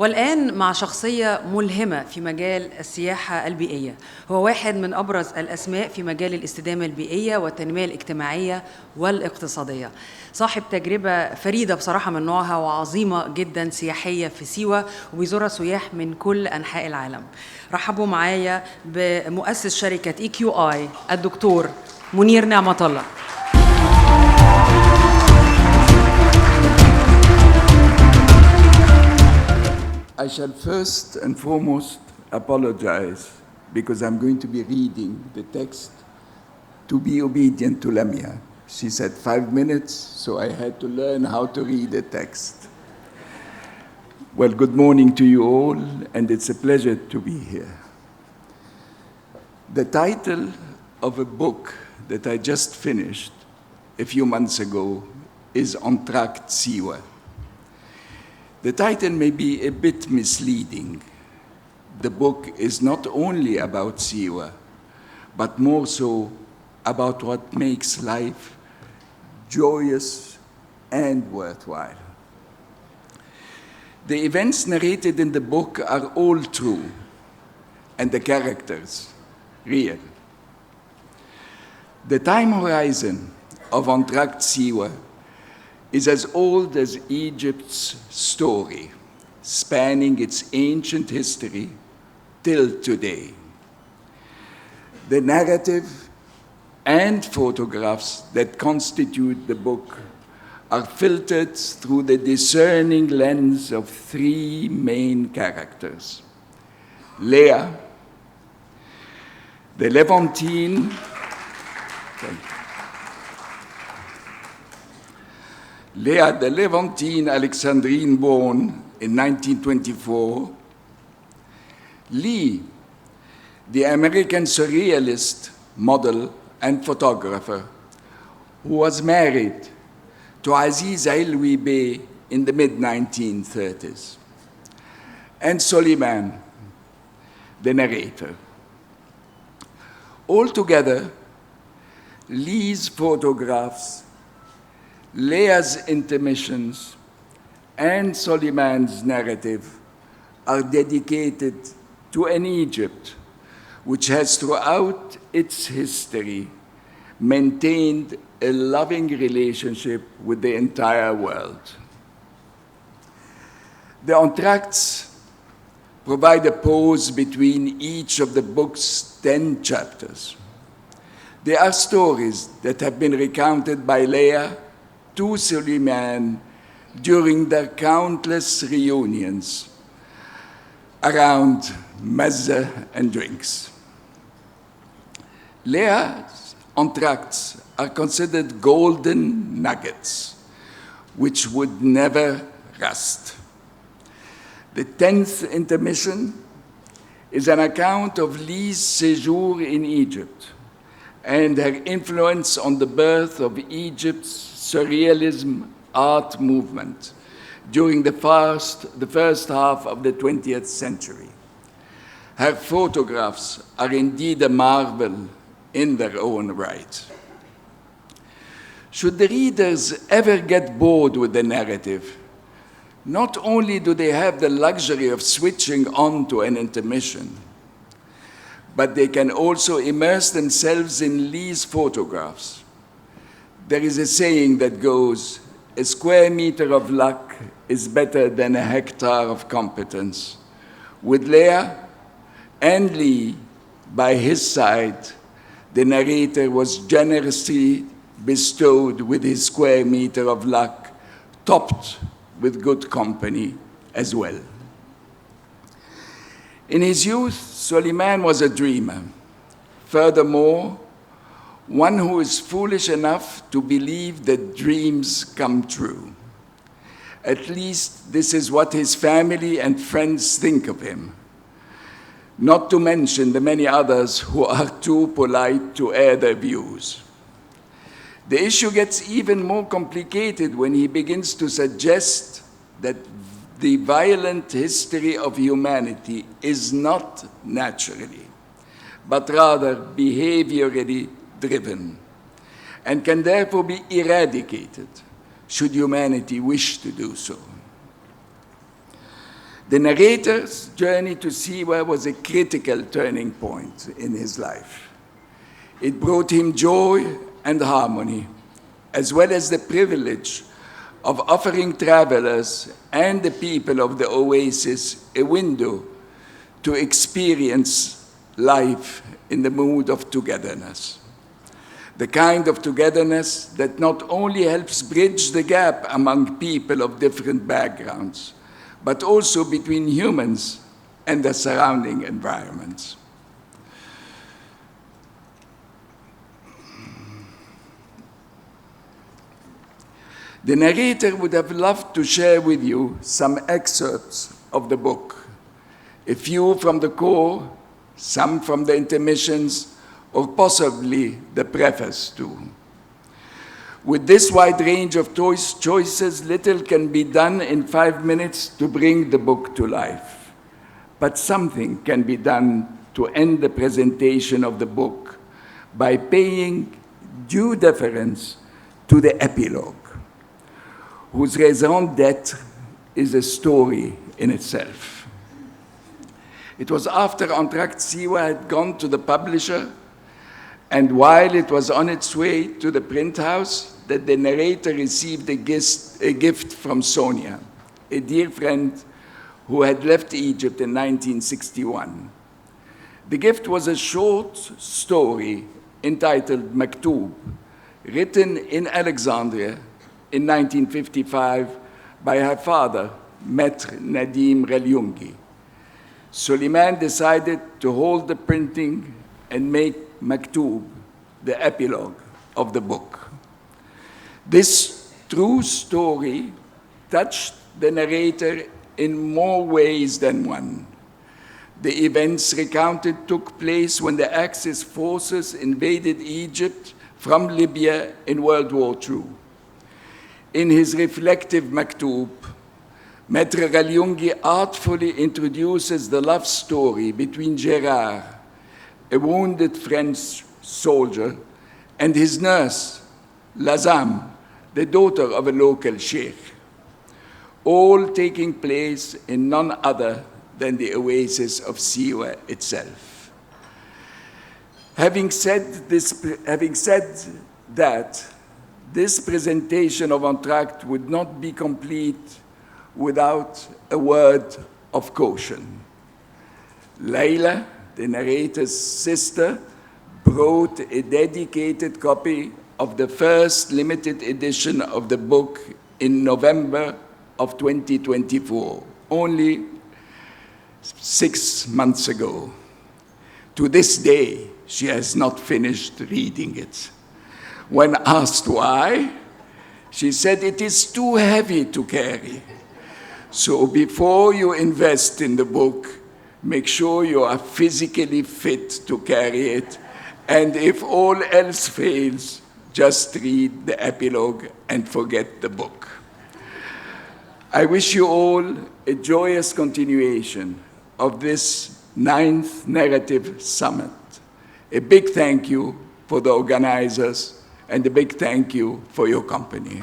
والآن مع شخصية ملهمة في مجال السياحة البيئية. هو واحد من أبرز الأسماء في مجال الاستدامة البيئية والتنمية الاجتماعية والاقتصادية. صاحب تجربة فريدة بصراحة من نوعها وعظيمة جدا سياحية في سيوة، وبيزورها سياح من كل أنحاء العالم. رحبوا معايا بمؤسس شركة EQI الدكتور منير نعمة الله. I shall first and foremost apologize because I'm going to be reading the text to be obedient to Lamia. She said 5 minutes, so I had to learn how to read the text. Well, good morning to you all, and it's a pleasure to be here. The title of a book that I just finished a few months ago is Entr'acte Siwa. The title may be a bit misleading. The book is not only about Siwa, but more so about what makes life joyous and worthwhile. The events narrated in the book are all true, and the characters real. The time horizon of Entr'acte Siwa is as old as Egypt's story, spanning its ancient history till today. The narrative and photographs that constitute the book are filtered through the discerning lens of three main characters. Leah, the Levantine, Leah, the Levantine Alexandrine born in 1924. Lee, the American surrealist, model, and photographer who was married to Aziz Ilwi Bey in the mid-1930s. And Soliman, the narrator. Altogether, Lee's photographs, Leah's intermissions, and Soliman's narrative are dedicated to an Egypt which has throughout its history maintained a loving relationship with the entire world. The entr'actes provide a pause between each of the book's 10 chapters. They are stories that have been recounted by Leah to Suleiman during their countless reunions around mezze and drinks. Leah's entr'actes are considered golden nuggets, which would never rust. The 10th intermission is an account of Lee's séjour in Egypt and her influence on the birth of Egypt's surrealism art movement during the first half of the 20th century. Her photographs are indeed a marvel in their own right. Should the readers ever get bored with the narrative, not only do they have the luxury of switching on to an intermission, but they can also immerse themselves in Lee's photographs. There is a saying that goes, a square meter of luck is better than a hectare of competence. With Leah and Lee by his side, the narrator was generously bestowed with his square meter of luck, topped with good company as well. In his youth, Soliman was a dreamer. Furthermore, one who is foolish enough to believe that dreams come true. At least this is what his family and friends think of him, not to mention the many others who are too polite to air their views. The issue gets even more complicated when he begins to suggest that the violent history of humanity is not naturally, but rather behaviorally driven, and can therefore be eradicated should humanity wish to do so. The narrator's journey to Siwa was a critical turning point in his life. It brought him joy and harmony, as well as the privilege of offering travelers and the people of the oasis a window to experience life in the mood of togetherness. The kind of togetherness that not only helps bridge the gap among people of different backgrounds, but also between humans and the surrounding environments. The narrator would have loved to share with you some excerpts of the book, a few from the core, some from the intermissions, or possibly the preface too. With this wide range of choices, little can be done in 5 minutes to bring the book to life. But something can be done to end the presentation of the book by paying due deference to the epilogue, whose raison d'être is a story in itself. It was after Entr'acte Siwa had gone to the publisher, and while it was on its way to the print house, that the narrator received a gift from Sonia, a dear friend who had left Egypt in 1961. The gift was a short story entitled Maktub, written in Alexandria in 1955 by her father, Maître Nadim Reljungi. Suleiman decided to hold the printing and make Maktub the epilogue of the book. This true story touched the narrator in more ways than one. The events recounted took place when the Axis forces invaded Egypt from Libya in World War II. In his reflective Maktub, Maître Reljungi artfully introduces the love story between Gérard, a wounded French soldier, and his nurse, Lazam, the daughter of a local sheikh, all taking place in none other than the oasis of Siwa itself. Having said that, this presentation of Entr'acte would not be complete without a word of caution. Layla, the narrator's sister, brought a dedicated copy of the first limited edition of the book in November of 2024, only 6 months ago. To this day, she has not finished reading it. When asked why, she said it is too heavy to carry. So before you invest in the book, make sure you are physically fit to carry it, and if all else fails, just read the epilogue and forget the book. I wish you all a joyous continuation of this 9th Narrative Summit. A big thank you for the organizers, and a big thank you for your company.